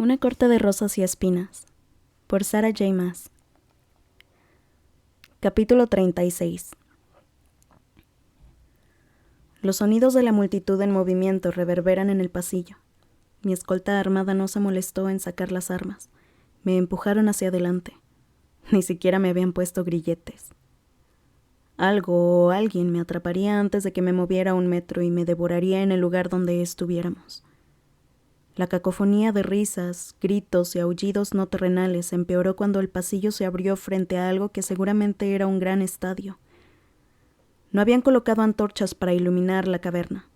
Una corte de rosas y espinas, por Sarah J. Maas. Capítulo 36. Los sonidos de la multitud en movimiento reverberan en el pasillo. Mi escolta armada no se molestó en sacar las armas. Me empujaron hacia adelante. Ni siquiera me habían puesto grilletes. Algo o alguien me atraparía antes de que me moviera 1 metro y me devoraría en el lugar donde estuviéramos. La cacofonía de risas, gritos y aullidos no terrenales empeoró cuando el pasillo se abrió frente a algo que seguramente era un gran estadio. No habían colocado antorchas para iluminar la caverna,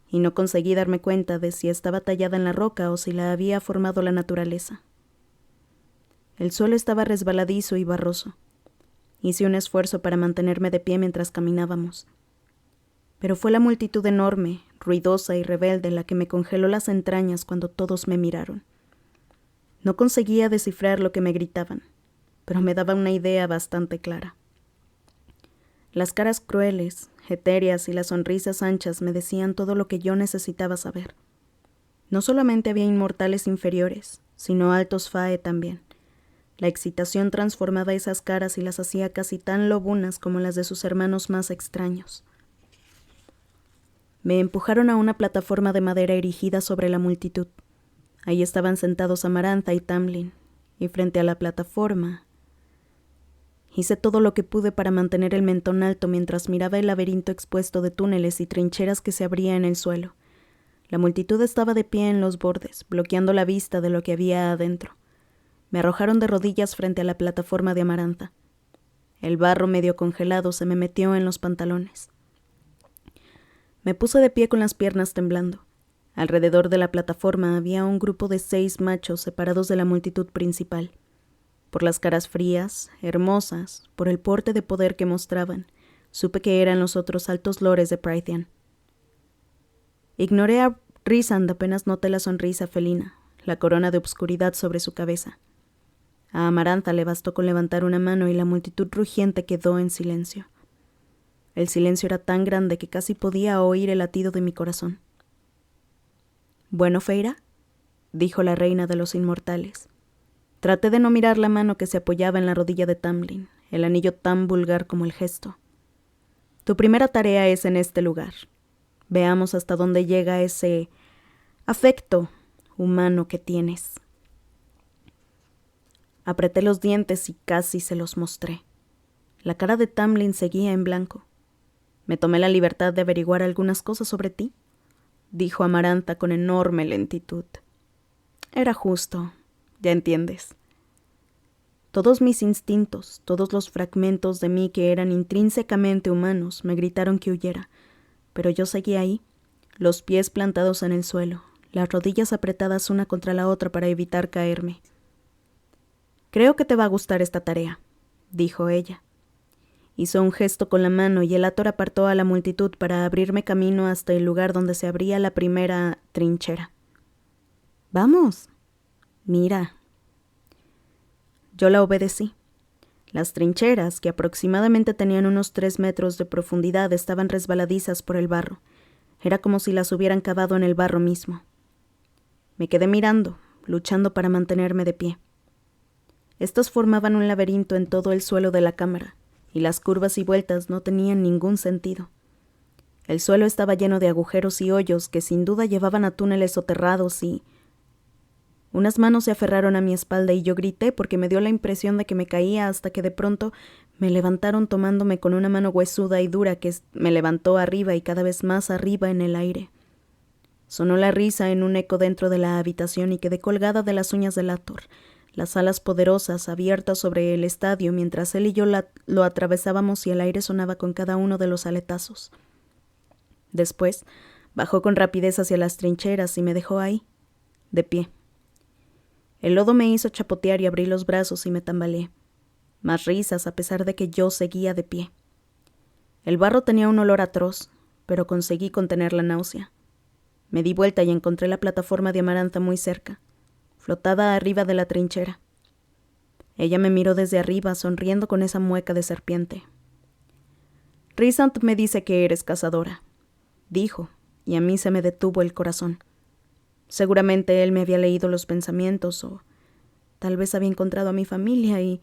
y no conseguí darme cuenta de si estaba tallada en la roca o si la había formado la naturaleza. El suelo estaba resbaladizo y barroso. Hice un esfuerzo para mantenerme de pie mientras caminábamos. Pero fue la multitud enorme, ruidosa y rebelde la que me congeló las entrañas cuando todos me miraron. No conseguía descifrar lo que me gritaban, pero me daba una idea bastante clara. Las caras crueles, etéreas y las sonrisas anchas me decían todo lo que yo necesitaba saber. No solamente había inmortales inferiores, sino altos fae también. La excitación transformaba esas caras y las hacía casi tan lobunas como las de sus hermanos más extraños. Me empujaron a una plataforma de madera erigida sobre la multitud. Ahí estaban sentados Amarantha y Tamlin, y frente a la plataforma hice todo lo que pude para mantener el mentón alto mientras miraba el laberinto expuesto de túneles y trincheras que se abría en el suelo. La multitud estaba de pie en los bordes, bloqueando la vista de lo que había adentro. Me arrojaron de rodillas frente a la plataforma de Amarantha. El barro medio congelado se me metió en los pantalones. Me puse de pie con las piernas temblando. Alrededor de la plataforma había un grupo de 6 machos separados de la multitud principal. Por las caras frías, hermosas, por el porte de poder que mostraban, supe que eran los otros altos lores de Prythian. Ignoré a Rhysand apenas noté la sonrisa felina, la corona de obscuridad sobre su cabeza. A Amarantha le bastó con levantar una mano y la multitud rugiente quedó en silencio. El silencio era tan grande que casi podía oír el latido de mi corazón. «Bueno, Feyre», dijo la reina de los inmortales. Traté de no mirar la mano que se apoyaba en la rodilla de Tamlin, el anillo tan vulgar como el gesto. «Tu primera tarea es en este lugar. Veamos hasta dónde llega ese afecto humano que tienes». Apreté los dientes y casi se los mostré. La cara de Tamlin seguía en blanco. «Me tomé la libertad de averiguar algunas cosas sobre ti», dijo Amarantha con enorme lentitud. «Era justo, ya entiendes». Todos mis instintos, todos los fragmentos de mí que eran intrínsecamente humanos, me gritaron que huyera, pero yo seguía ahí, los pies plantados en el suelo, las rodillas apretadas una contra la otra para evitar caerme. «Creo que te va a gustar esta tarea», dijo ella. Hizo un gesto con la mano y el Ator apartó a la multitud para abrirme camino hasta el lugar donde se abría la primera trinchera. «Vamos, mira». Yo la obedecí. Las trincheras, que aproximadamente tenían unos 3 metros de profundidad, estaban resbaladizas por el barro. Era como si las hubieran cavado en el barro mismo. Me quedé mirando, luchando para mantenerme de pie. Estas formaban un laberinto en todo el suelo de la cámara, y las curvas y vueltas no tenían ningún sentido. El suelo estaba lleno de agujeros y hoyos que sin duda llevaban a túneles soterrados y... Unas manos se aferraron a mi espalda y yo grité porque me dio la impresión de que me caía hasta que de pronto me levantaron tomándome con una mano huesuda y dura que me levantó arriba y cada vez más arriba en el aire. Sonó la risa en un eco dentro de la habitación y quedé colgada de las uñas del Ator, las alas poderosas abiertas sobre el estadio mientras él y yo lo atravesábamos y el aire sonaba con cada uno de los aletazos. Después bajó con rapidez hacia las trincheras y me dejó ahí, de pie. El lodo me hizo chapotear y abrí los brazos y me tambaleé. Más risas a pesar de que yo seguía de pie. El barro tenía un olor atroz, pero conseguí contener la náusea. Me di vuelta y encontré la plataforma de Amarantha muy cerca, flotada arriba de la trinchera. Ella me miró desde arriba, sonriendo con esa mueca de serpiente. «Rhysand me dice que eres cazadora», dijo, y a mí se me detuvo el corazón. Seguramente él me había leído los pensamientos o tal vez había encontrado a mi familia y...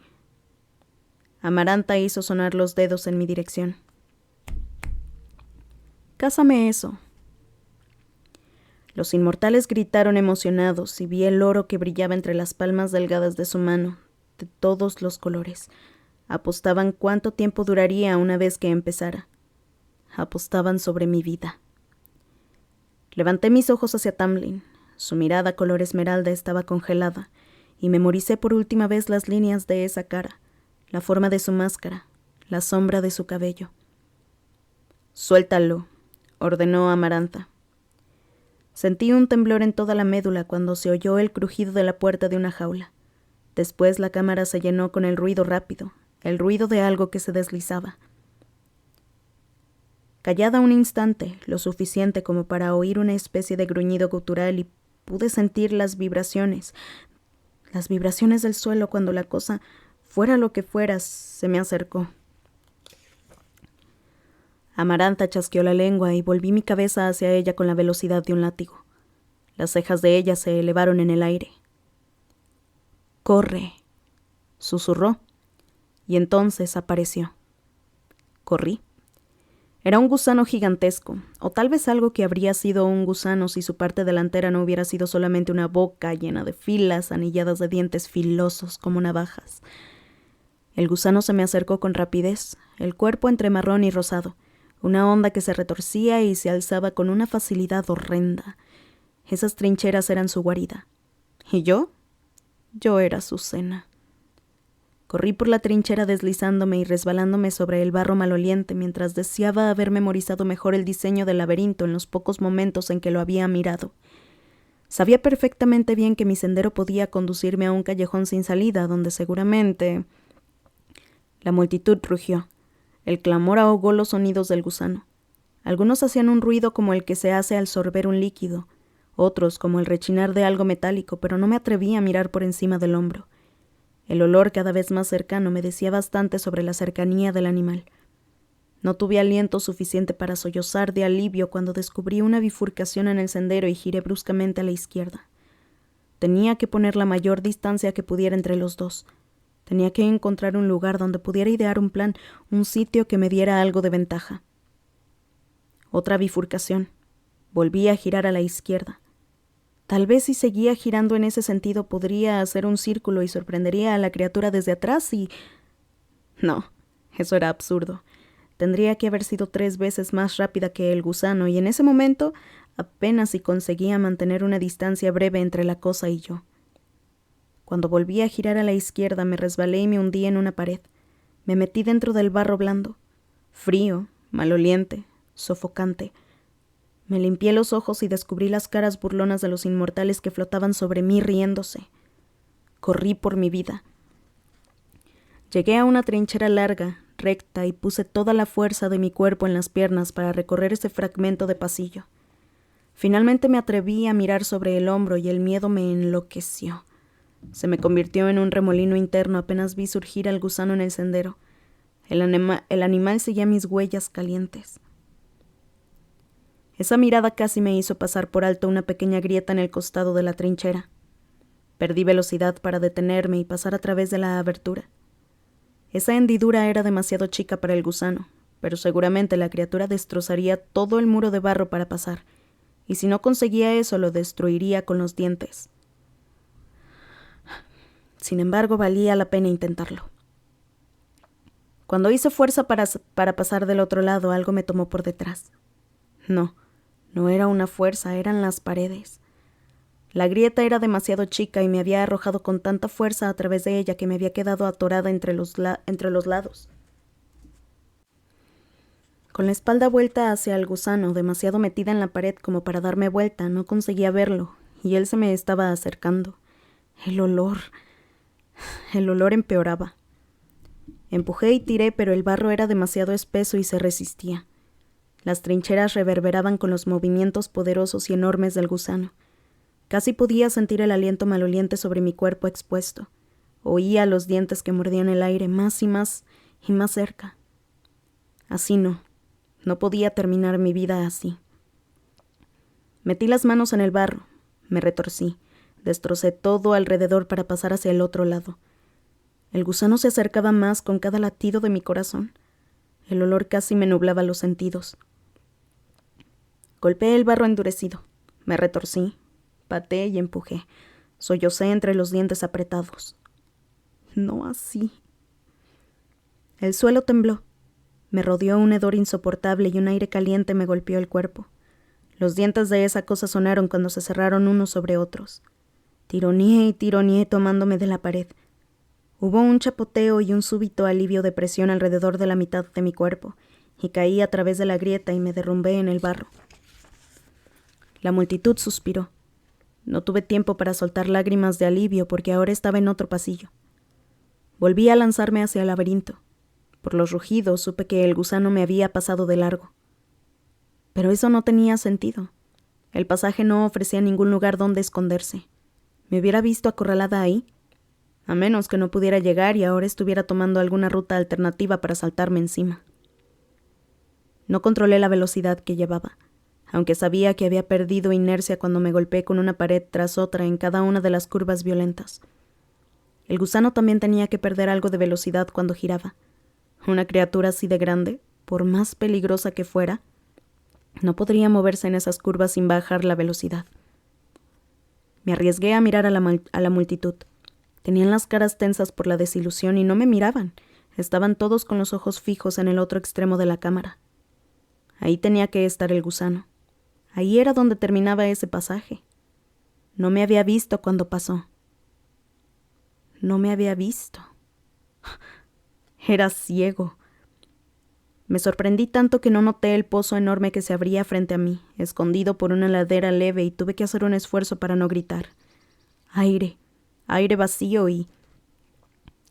Amaranta hizo sonar los dedos en mi dirección. «Cásame eso». Los inmortales gritaron emocionados y vi el oro que brillaba entre las palmas delgadas de su mano, de todos los colores. Apostaban cuánto tiempo duraría una vez que empezara. Apostaban sobre mi vida. Levanté mis ojos hacia Tamlin. Su mirada color esmeralda estaba congelada, y memoricé por última vez las líneas de esa cara, la forma de su máscara, la sombra de su cabello. «Suéltalo», ordenó Amaranta. Sentí un temblor en toda la médula cuando se oyó el crujido de la puerta de una jaula. Después la cámara se llenó con el ruido rápido, el ruido de algo que se deslizaba. Callada un instante, lo suficiente como para oír una especie de gruñido gutural, y pude sentir las vibraciones del suelo cuando la cosa, fuera lo que fuera, se me acercó. Amaranta chasqueó la lengua y volví mi cabeza hacia ella con la velocidad de un látigo. Las cejas de ella se elevaron en el aire. «Corre», susurró, y entonces apareció. Corrí. Era un gusano gigantesco, o tal vez algo que habría sido un gusano si su parte delantera no hubiera sido solamente una boca llena de filas anilladas de dientes filosos como navajas. El gusano se me acercó con rapidez, el cuerpo entre marrón y rosado, una onda que se retorcía y se alzaba con una facilidad horrenda. Esas trincheras eran su guarida. ¿Y yo? Yo era su cena. Corrí por la trinchera deslizándome y resbalándome sobre el barro maloliente mientras deseaba haber memorizado mejor el diseño del laberinto en los pocos momentos en que lo había mirado. Sabía perfectamente bien que mi sendero podía conducirme a un callejón sin salida, donde seguramente... La multitud rugió. El clamor ahogó los sonidos del gusano. Algunos hacían un ruido como el que se hace al sorber un líquido, otros como el rechinar de algo metálico, pero no me atreví a mirar por encima del hombro. El olor cada vez más cercano me decía bastante sobre la cercanía del animal. No tuve aliento suficiente para sollozar de alivio cuando descubrí una bifurcación en el sendero y giré bruscamente a la izquierda. Tenía que poner la mayor distancia que pudiera entre los dos. Tenía que encontrar un lugar donde pudiera idear un plan, un sitio que me diera algo de ventaja. Otra bifurcación. Volví a girar a la izquierda. Tal vez si seguía girando en ese sentido podría hacer un círculo y sorprendería a la criatura desde atrás y... No, eso era absurdo. Tendría que haber sido 3 veces más rápida que el gusano, y en ese momento apenas si conseguía mantener una distancia breve entre la cosa y yo. Cuando volví a girar a la izquierda me resbalé y me hundí en una pared. Me metí dentro del barro blando, frío, maloliente, sofocante. Me limpié los ojos y descubrí las caras burlonas de los inmortales que flotaban sobre mí riéndose. Corrí por mi vida. Llegué a una trinchera larga, recta, y puse toda la fuerza de mi cuerpo en las piernas para recorrer ese fragmento de pasillo. Finalmente me atreví a mirar sobre el hombro y el miedo me enloqueció. Se me convirtió en un remolino interno apenas vi surgir al gusano en el sendero. El animal seguía mis huellas calientes. Esa mirada casi me hizo pasar por alto una pequeña grieta en el costado de la trinchera. Perdí velocidad para detenerme y pasar a través de la abertura. Esa hendidura era demasiado chica para el gusano, pero seguramente la criatura destrozaría todo el muro de barro para pasar, y si no conseguía eso lo destruiría con los dientes. Sin embargo, valía la pena intentarlo. Cuando hice fuerza para pasar del otro lado, algo me tomó por detrás. No era una fuerza, eran las paredes. La grieta era demasiado chica y me había arrojado con tanta fuerza a través de ella que me había quedado atorada entre los lados. Con la espalda vuelta hacia el gusano, demasiado metida en la pared como para darme vuelta, no conseguía verlo, y él se me estaba acercando. El olor empeoraba. Empujé y tiré, pero el barro era demasiado espeso y se resistía. Las trincheras reverberaban con los movimientos poderosos y enormes del gusano. Casi podía sentir el aliento maloliente sobre mi cuerpo expuesto. Oía los dientes que mordían el aire más y más y más cerca. Así no podía terminar mi vida así. Metí las manos en el barro, Me retorcí. Destrocé todo alrededor para pasar hacia el otro lado. El gusano se acercaba más con cada latido de mi corazón. El olor casi me nublaba los sentidos. Golpeé el barro endurecido. Me retorcí. Pateé y empujé. Sollocé entre los dientes apretados. No así. El suelo tembló. Me rodeó un hedor insoportable y un aire caliente me golpeó el cuerpo. Los dientes de esa cosa sonaron cuando se cerraron unos sobre otros. Tironeé y tironeé tomándome de la pared. Hubo un chapoteo y un súbito alivio de presión alrededor de la mitad de mi cuerpo, y caí a través de la grieta y me derrumbé en el barro. La multitud suspiró. No tuve tiempo para soltar lágrimas de alivio porque ahora estaba en otro pasillo. Volví a lanzarme hacia el laberinto. Por los rugidos supe que el gusano me había pasado de largo. Pero eso no tenía sentido. El pasaje no ofrecía ningún lugar donde esconderse. ¿Me hubiera visto acorralada ahí? A menos que no pudiera llegar y ahora estuviera tomando alguna ruta alternativa para saltarme encima. No controlé la velocidad que llevaba, aunque sabía que había perdido inercia cuando me golpeé con una pared tras otra en cada una de las curvas violentas. El gusano también tenía que perder algo de velocidad cuando giraba. Una criatura así de grande, por más peligrosa que fuera, no podría moverse en esas curvas sin bajar la velocidad. Me arriesgué a mirar a la multitud. Tenían las caras tensas por la desilusión y no me miraban. Estaban todos con los ojos fijos en el otro extremo de la cámara. Ahí tenía que estar el gusano. Ahí era donde terminaba ese pasaje. No me había visto cuando pasó. No me había visto. Era ciego. Me sorprendí tanto que no noté el pozo enorme que se abría frente a mí, escondido por una ladera leve, y tuve que hacer un esfuerzo para no gritar. Aire vacío y...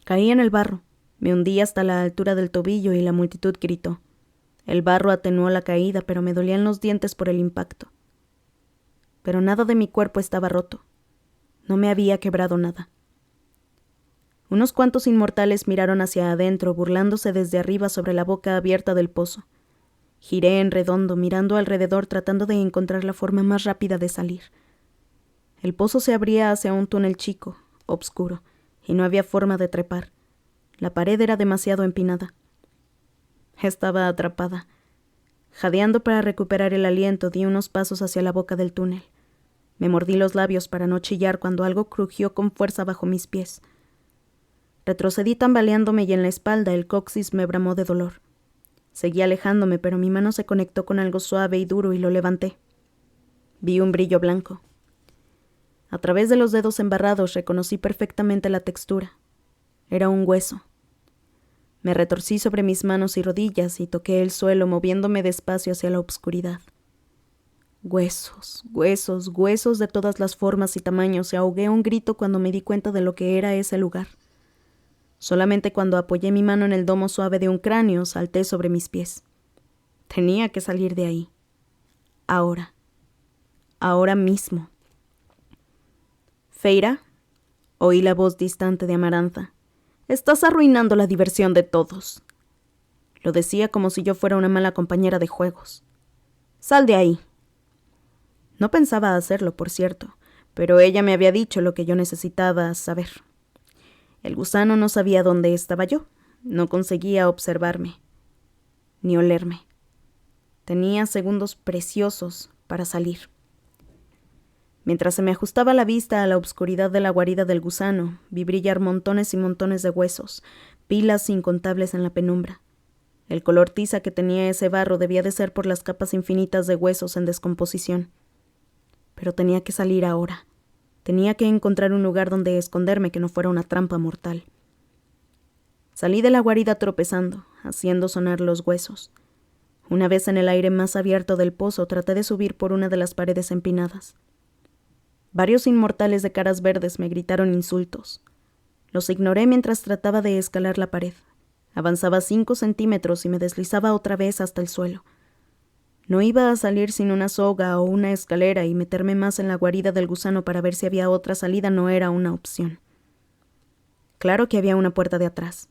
Caí en el barro. Me hundí hasta la altura del tobillo y la multitud gritó. El barro atenuó la caída, pero me dolían los dientes por el impacto. Pero nada de mi cuerpo estaba roto. No me había quebrado nada. Unos cuantos inmortales miraron hacia adentro, burlándose desde arriba sobre la boca abierta del pozo. Giré en redondo, mirando alrededor, tratando de encontrar la forma más rápida de salir. El pozo se abría hacia un túnel chico, obscuro, y no había forma de trepar. La pared era demasiado empinada. Estaba atrapada. Jadeando para recuperar el aliento, di unos pasos hacia la boca del túnel. Me mordí los labios para no chillar cuando algo crujió con fuerza bajo mis pies. Retrocedí tambaleándome y en la espalda el coxis me bramó de dolor. Seguí alejándome, pero mi mano se conectó con algo suave y duro y lo levanté. Vi un brillo blanco. A través de los dedos embarrados reconocí perfectamente la textura. Era un hueso. Me retorcí sobre mis manos y rodillas y toqué el suelo moviéndome despacio hacia la obscuridad. Huesos, huesos, huesos de todas las formas y tamaños, y ahogué un grito cuando me di cuenta de lo que era ese lugar. Solamente cuando apoyé mi mano en el domo suave de un cráneo, salté sobre mis pies. Tenía que salir de ahí. Ahora. Ahora mismo. Feira, oí la voz distante de Amarantha. Estás arruinando la diversión de todos. Lo decía como si yo fuera una mala compañera de juegos. Sal de ahí. No pensaba hacerlo, por cierto, pero ella me había dicho lo que yo necesitaba saber. El gusano no sabía dónde estaba yo. No conseguía observarme, ni olerme. Tenía segundos preciosos para salir. Mientras se me ajustaba la vista a la obscuridad de la guarida del gusano, vi brillar montones y montones de huesos, pilas incontables en la penumbra. El color tiza que tenía ese barro debía de ser por las capas infinitas de huesos en descomposición. Pero tenía que salir ahora. Tenía que encontrar un lugar donde esconderme que no fuera una trampa mortal. Salí de la guarida tropezando, haciendo sonar los huesos. Una vez en el aire más abierto del pozo, traté de subir por una de las paredes empinadas. Varios inmortales de caras verdes me gritaron insultos. Los ignoré mientras trataba de escalar la pared. Avanzaba 5 centímetros y me deslizaba otra vez hasta el suelo. No iba a salir sin una soga o una escalera, y meterme más en la guarida del gusano para ver si había otra salida no era una opción. Claro que había una puerta de atrás.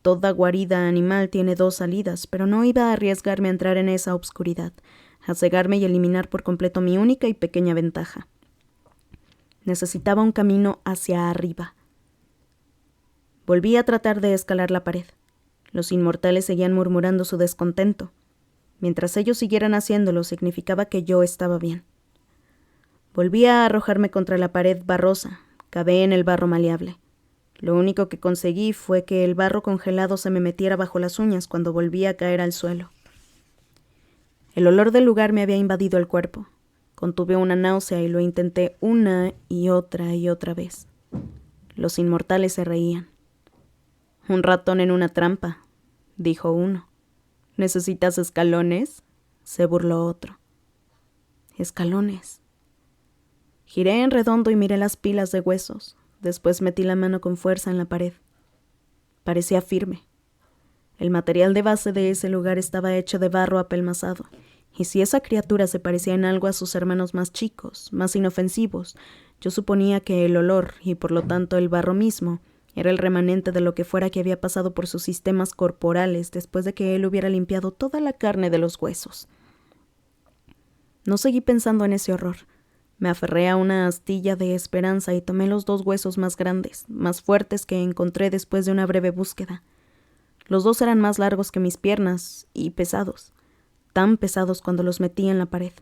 Toda guarida animal tiene 2 salidas, pero no iba a arriesgarme a entrar en esa obscuridad, a cegarme y eliminar por completo mi única y pequeña ventaja. Necesitaba un camino hacia arriba. Volví a tratar de escalar la pared. Los inmortales seguían murmurando su descontento. Mientras ellos siguieran haciéndolo, significaba que yo estaba bien. Volví a arrojarme contra la pared barrosa. Cavé en el barro maleable. Lo único que conseguí fue que el barro congelado se me metiera bajo las uñas cuando volví a caer al suelo. El olor del lugar me había invadido el cuerpo. Contuve una náusea y lo intenté una y otra vez. Los inmortales se reían. «Un ratón en una trampa», dijo uno. «¿Necesitas escalones?», se burló otro. Escalones. Giré en redondo y miré las pilas de huesos. Después metí la mano con fuerza en la pared. Parecía firme. El material de base de ese lugar estaba hecho de barro apelmazado, y si esa criatura se parecía en algo a sus hermanos más chicos, más inofensivos, yo suponía que el olor, y por lo tanto el barro mismo, era el remanente de lo que fuera que había pasado por sus sistemas corporales después de que él hubiera limpiado toda la carne de los huesos. No seguí pensando en ese horror. Me aferré a una astilla de esperanza y tomé los 2 huesos más grandes, más fuertes que encontré después de una breve búsqueda. Los 2 eran más largos que mis piernas y pesados, tan pesados cuando los metí en la pared.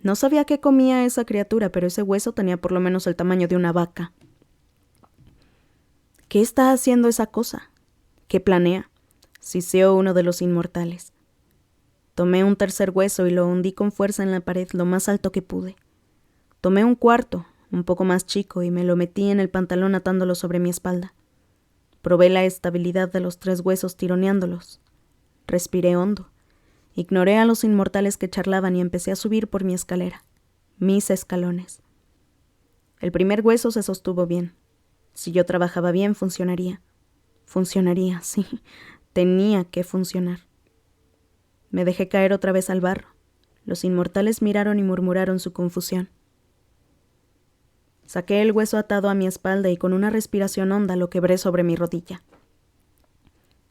No sabía qué comía esa criatura, pero ese hueso tenía por lo menos el tamaño de una vaca. ¿Qué está haciendo esa cosa? ¿Qué planea?, siseó uno de los inmortales. Tomé un tercer hueso y lo hundí con fuerza en la pared lo más alto que pude. Tomé un cuarto, un poco más chico, y me lo metí en el pantalón atándolo sobre mi espalda. Probé la estabilidad de los 3 huesos tironeándolos. Respiré hondo. Ignoré a los inmortales que charlaban y empecé a subir por mi escalera. Mis escalones. El primer hueso se sostuvo bien. Si yo trabajaba bien, funcionaría. Funcionaría, sí. Tenía que funcionar. Me dejé caer otra vez al barro. Los inmortales miraron y murmuraron su confusión. Saqué el hueso atado a mi espalda y con una respiración honda lo quebré sobre mi rodilla.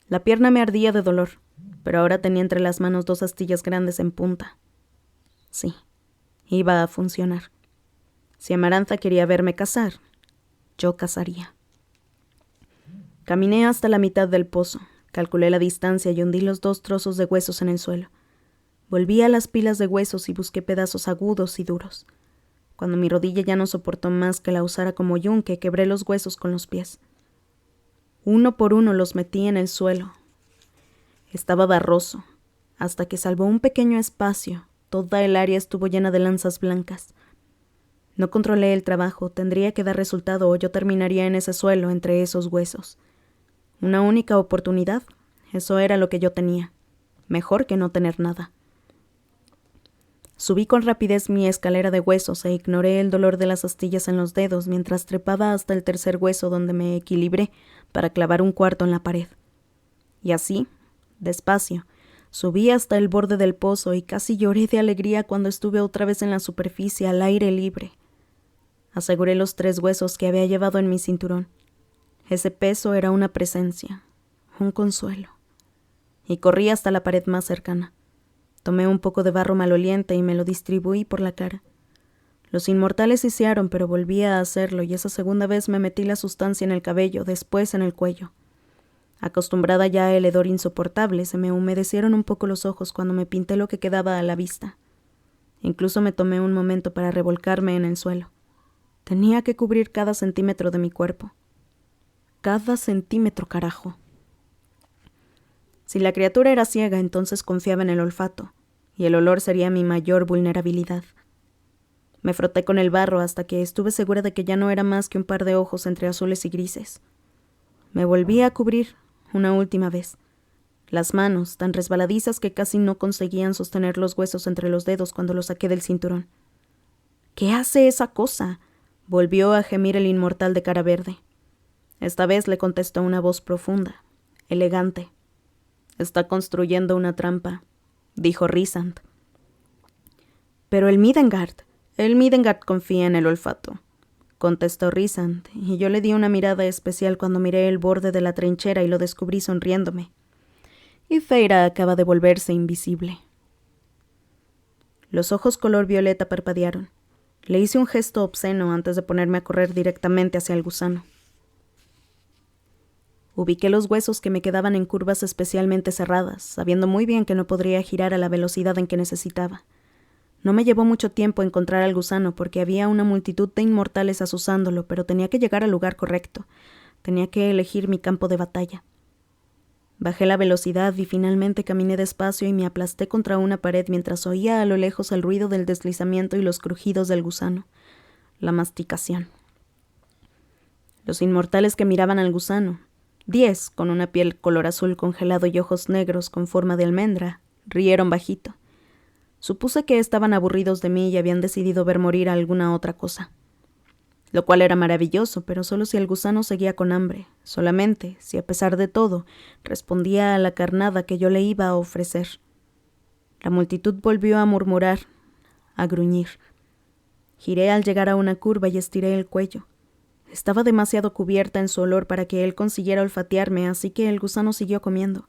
La pierna me ardía de dolor, pero ahora tenía entre las manos 2 astillas grandes en punta. Sí, iba a funcionar. Si Amarantha quería verme cazar, yo cazaría. Caminé hasta la mitad del pozo, calculé la distancia y hundí los 2 trozos de huesos en el suelo. Volví a las pilas de huesos y busqué pedazos agudos y duros. Cuando mi rodilla ya no soportó más que la usara como yunque, quebré los huesos con los pies. Uno por uno los metí en el suelo. Estaba barroso. Hasta que salvó un pequeño espacio, toda el área estuvo llena de lanzas blancas. No controlé el trabajo, tendría que dar resultado o yo terminaría en ese suelo, entre esos huesos. Una única oportunidad, eso era lo que yo tenía. Mejor que no tener nada. Subí con rapidez mi escalera de huesos e ignoré el dolor de las astillas en los dedos mientras trepaba hasta el tercer hueso donde me equilibré para clavar un cuarto en la pared. Y así, despacio, subí hasta el borde del pozo y casi lloré de alegría cuando estuve otra vez en la superficie al aire libre. Aseguré los 3 huesos que había llevado en mi cinturón. Ese peso era una presencia, un consuelo. Y corrí hasta la pared más cercana. Tomé un poco de barro maloliente y me lo distribuí por la cara. Los inmortales sisearon, pero volví a hacerlo y esa segunda vez me metí la sustancia en el cabello, después en el cuello. Acostumbrada ya al hedor insoportable, se me humedecieron un poco los ojos cuando me pinté lo que quedaba a la vista. Incluso me tomé un momento para revolcarme en el suelo. Tenía que cubrir cada centímetro de mi cuerpo. Cada centímetro, carajo. Si la criatura era ciega, entonces confiaba en el olfato, y el olor sería mi mayor vulnerabilidad. Me froté con el barro hasta que estuve segura de que ya no era más que un par de ojos entre azules y grises. Me volví a cubrir, una última vez. Las manos, tan resbaladizas que casi no conseguían sostener los huesos entre los dedos cuando los saqué del cinturón. «¿Qué hace esa cosa?», volvió a gemir el inmortal de cara verde. Esta vez le contestó una voz profunda, elegante. «Está construyendo una trampa», dijo Rhysand. «Pero el Midgard confía en el olfato», contestó Rhysand, y yo le di una mirada especial cuando miré el borde de la trinchera y lo descubrí sonriéndome. Y Feira acaba de volverse invisible. Los ojos color violeta parpadearon. Le hice un gesto obsceno antes de ponerme a correr directamente hacia el gusano. Ubiqué los huesos que me quedaban en curvas especialmente cerradas, sabiendo muy bien que no podría girar a la velocidad en que necesitaba. No me llevó mucho tiempo encontrar al gusano porque había una multitud de inmortales asusándolo, pero tenía que llegar al lugar correcto. Tenía que elegir mi campo de batalla. Bajé la velocidad y finalmente caminé despacio y me aplasté contra una pared mientras oía a lo lejos el ruido del deslizamiento y los crujidos del gusano. La masticación. Los inmortales que miraban al gusano, 10 con una piel color azul congelado y ojos negros con forma de almendra, rieron bajito. Supuse que estaban aburridos de mí y habían decidido ver morir a alguna otra cosa. Lo cual era maravilloso, pero solo si el gusano seguía con hambre, solamente si a pesar de todo respondía a la carnada que yo le iba a ofrecer. La multitud volvió a murmurar, a gruñir. Giré al llegar a una curva y estiré el cuello. Estaba demasiado cubierta en su olor para que él consiguiera olfatearme, así que el gusano siguió comiendo.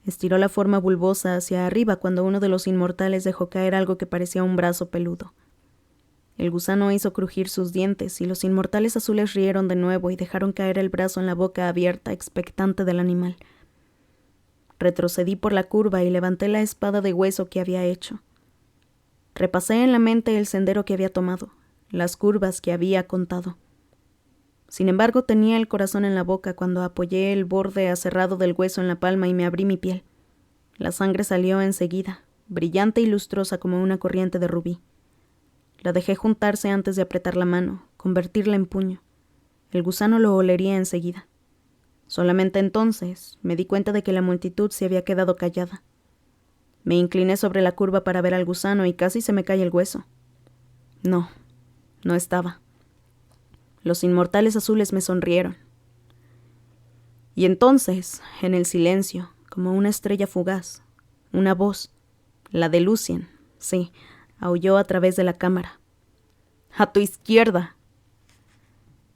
Estiró la forma bulbosa hacia arriba cuando uno de los inmortales dejó caer algo que parecía un brazo peludo. El gusano hizo crujir sus dientes y los inmortales azules rieron de nuevo y dejaron caer el brazo en la boca abierta, expectante del animal. Retrocedí por la curva y levanté la espada de hueso que había hecho. Repasé en la mente el sendero que había tomado, las curvas que había contado. Sin embargo, tenía el corazón en la boca cuando apoyé el borde aserrado del hueso en la palma y me abrí mi piel. La sangre salió enseguida, brillante y lustrosa como una corriente de rubí. La dejé juntarse antes de apretar la mano, convertirla en puño. El gusano lo olería enseguida. Solamente entonces me di cuenta de que la multitud se había quedado callada. Me incliné sobre la curva para ver al gusano y casi se me cae el hueso. No estaba. Los inmortales azules me sonrieron. Y entonces, en el silencio, como una estrella fugaz, una voz, la de Lucien, sí, aulló a través de la cámara. ¡A tu izquierda!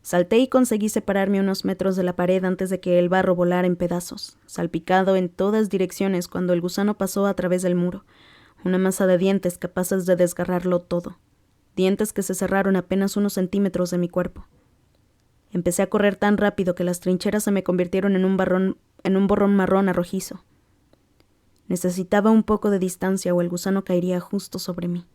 Salté y conseguí separarme unos metros de la pared antes de que el barro volara en pedazos, salpicado en todas direcciones cuando el gusano pasó a través del muro, una masa de dientes capaces de desgarrarlo todo, dientes que se cerraron apenas unos centímetros de mi cuerpo. Empecé a correr tan rápido que las trincheras se me convirtieron en un borrón marrón arrojizo. Necesitaba un poco de distancia o el gusano caería justo sobre mí.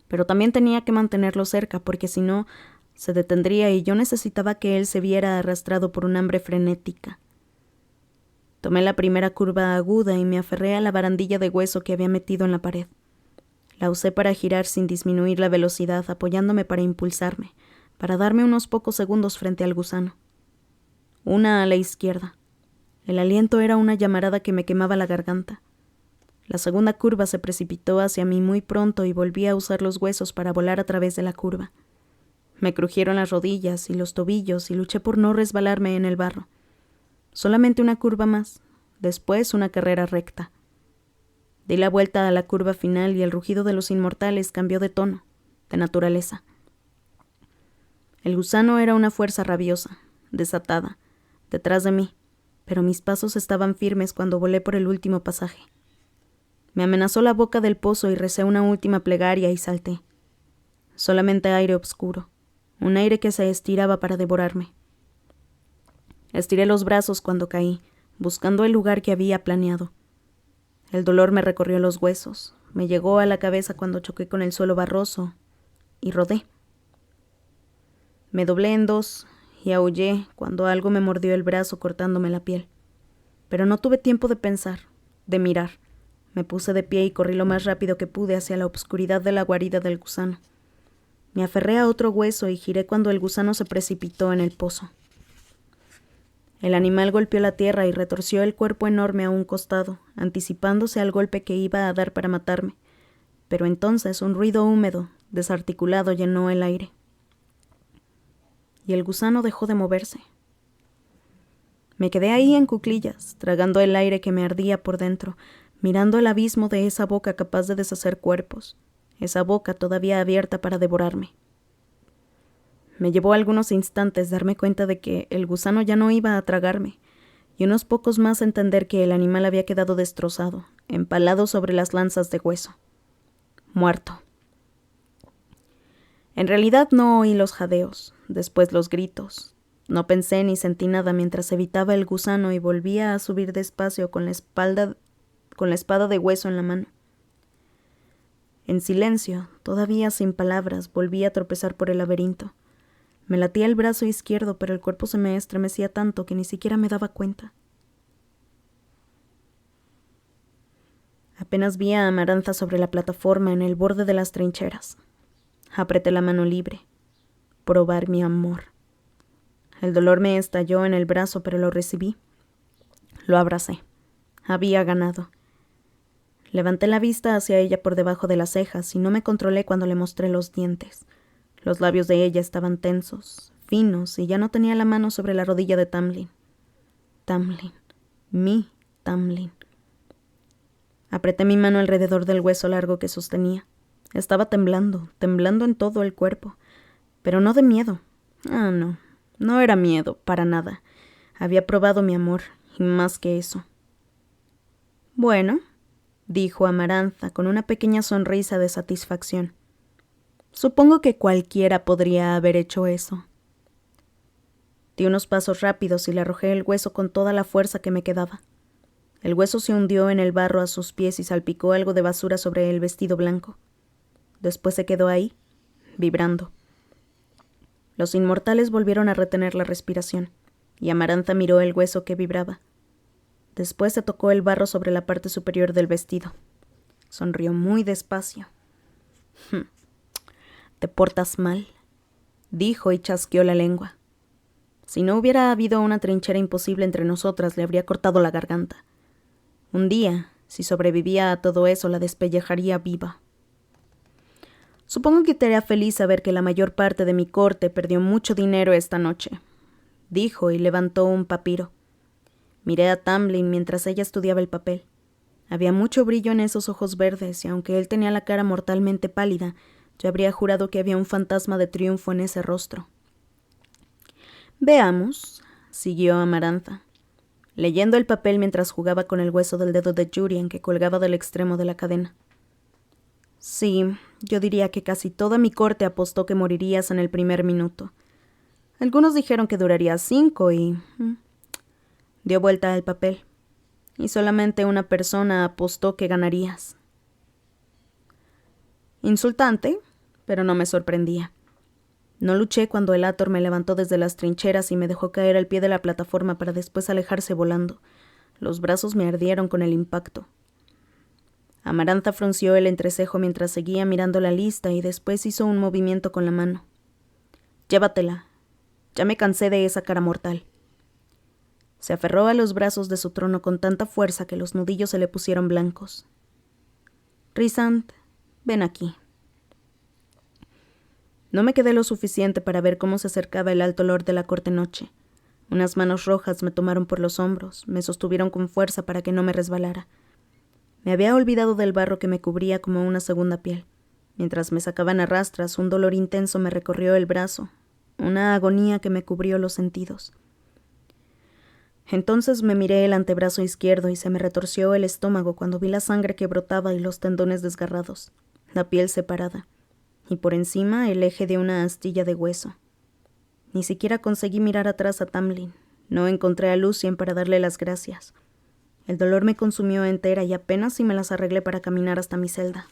Pero también tenía que mantenerlo cerca porque si no, se detendría y yo necesitaba que él se viera arrastrado por un hambre frenética. Tomé la primera curva aguda y me aferré a la barandilla de hueso que había metido en la pared. La usé para girar sin disminuir la velocidad, apoyándome para impulsarme, para darme unos pocos segundos frente al gusano. Una a la izquierda. El aliento era una llamarada que me quemaba la garganta. La segunda curva se precipitó hacia mí muy pronto y volví a usar los huesos para volar a través de la curva. Me crujieron las rodillas y los tobillos y luché por no resbalarme en el barro. Solamente una curva más, después una carrera recta. Di la vuelta a la curva final y el rugido de los inmortales cambió de tono, de naturaleza. El gusano era una fuerza rabiosa, desatada, detrás de mí, pero mis pasos estaban firmes cuando volé por el último pasaje. Me amenazó la boca del pozo y recé una última plegaria y salté. Solamente aire oscuro, un aire que se estiraba para devorarme. Estiré los brazos cuando caí, buscando el lugar que había planeado. El dolor me recorrió los huesos, me llegó a la cabeza cuando choqué con el suelo barroso y rodé. Me doblé en dos y aullé cuando algo me mordió el brazo cortándome la piel. Pero no tuve tiempo de pensar, de mirar. Me puse de pie y corrí lo más rápido que pude hacia la obscuridad de la guarida del gusano. Me aferré a otro hueso y giré cuando el gusano se precipitó en el pozo. El animal golpeó la tierra y retorció el cuerpo enorme a un costado, anticipándose al golpe que iba a dar para matarme. Pero entonces un ruido húmedo, desarticulado, llenó el aire. Y el gusano dejó de moverse. Me quedé ahí en cuclillas, tragando el aire que me ardía por dentro, mirando el abismo de esa boca capaz de deshacer cuerpos, esa boca todavía abierta para devorarme. Me llevó algunos instantes darme cuenta de que el gusano ya no iba a tragarme, y unos pocos más entender que el animal había quedado destrozado, empalado sobre las lanzas de hueso. Muerto. En realidad no oí los jadeos, después los gritos. No pensé ni sentí nada mientras evitaba el gusano y volvía a subir despacio con la espada de hueso en la mano. En silencio, todavía sin palabras, volví a tropezar por el laberinto. Me latía el brazo izquierdo, pero el cuerpo se me estremecía tanto que ni siquiera me daba cuenta. Apenas vi a Amarantha sobre la plataforma en el borde de las trincheras. Apreté la mano libre. Probar mi amor. El dolor me estalló en el brazo, pero lo recibí. Lo abracé. Había ganado. Levanté la vista hacia ella por debajo de las cejas y no me controlé cuando le mostré los dientes. Los labios de ella estaban tensos, finos, y ya no tenía la mano sobre la rodilla de Tamlin. Tamlin. Mi Tamlin. Apreté mi mano alrededor del hueso largo que sostenía. Estaba temblando, temblando en todo el cuerpo. Pero no de miedo. No. No era miedo, para nada. Había probado mi amor, y más que eso. Bueno, dijo Amarantha con una pequeña sonrisa de satisfacción. Supongo que cualquiera podría haber hecho eso. Di unos pasos rápidos y le arrojé el hueso con toda la fuerza que me quedaba. El hueso se hundió en el barro a sus pies y salpicó algo de basura sobre el vestido blanco. Después se quedó ahí, vibrando. Los inmortales volvieron a retener la respiración, y Amarantha miró el hueso que vibraba. Después se tocó el barro sobre la parte superior del vestido. Sonrió muy despacio. «Te portas mal», dijo y chasqueó la lengua. Si no hubiera habido una trinchera imposible entre nosotras, le habría cortado la garganta. Un día, si sobrevivía a todo eso, la despellejaría viva. Supongo que te hará feliz saber que la mayor parte de mi corte perdió mucho dinero esta noche, dijo y levantó un papiro. Miré a Tamlin mientras ella estudiaba el papel. Había mucho brillo en esos ojos verdes, y aunque él tenía la cara mortalmente pálida, yo habría jurado que había un fantasma de triunfo en ese rostro. Veamos, siguió Amarantha, leyendo el papel mientras jugaba con el hueso del dedo de Jurien que colgaba del extremo de la cadena. Sí, yo diría que casi toda mi corte apostó que morirías en el primer minuto. Algunos dijeron que duraría 5 y... Dio vuelta al papel. Y solamente una persona apostó que ganarías. Insultante, pero no me sorprendía. No luché cuando el Ator me levantó desde las trincheras y me dejó caer al pie de la plataforma para después alejarse volando. Los brazos me ardieron con el impacto. Amarantha frunció el entrecejo mientras seguía mirando la lista y después hizo un movimiento con la mano. Llévatela. Ya me cansé de esa cara mortal. Se aferró a los brazos de su trono con tanta fuerza que los nudillos se le pusieron blancos. Rhysand, ven aquí. No me quedé lo suficiente para ver cómo se acercaba el alto lord de la corte noche. Unas manos rojas me tomaron por los hombros, me sostuvieron con fuerza para que no me resbalara. Me había olvidado del barro que me cubría como una segunda piel. Mientras me sacaban a rastras, un dolor intenso me recorrió el brazo, una agonía que me cubrió los sentidos. Entonces me miré el antebrazo izquierdo y se me retorció el estómago cuando vi la sangre que brotaba y los tendones desgarrados, la piel separada, y por encima el eje de una astilla de hueso. Ni siquiera conseguí mirar atrás a Tamlin. No encontré a Lucien para darle las gracias. El dolor me consumió entera y apenas si me las arreglé para caminar hasta mi celda.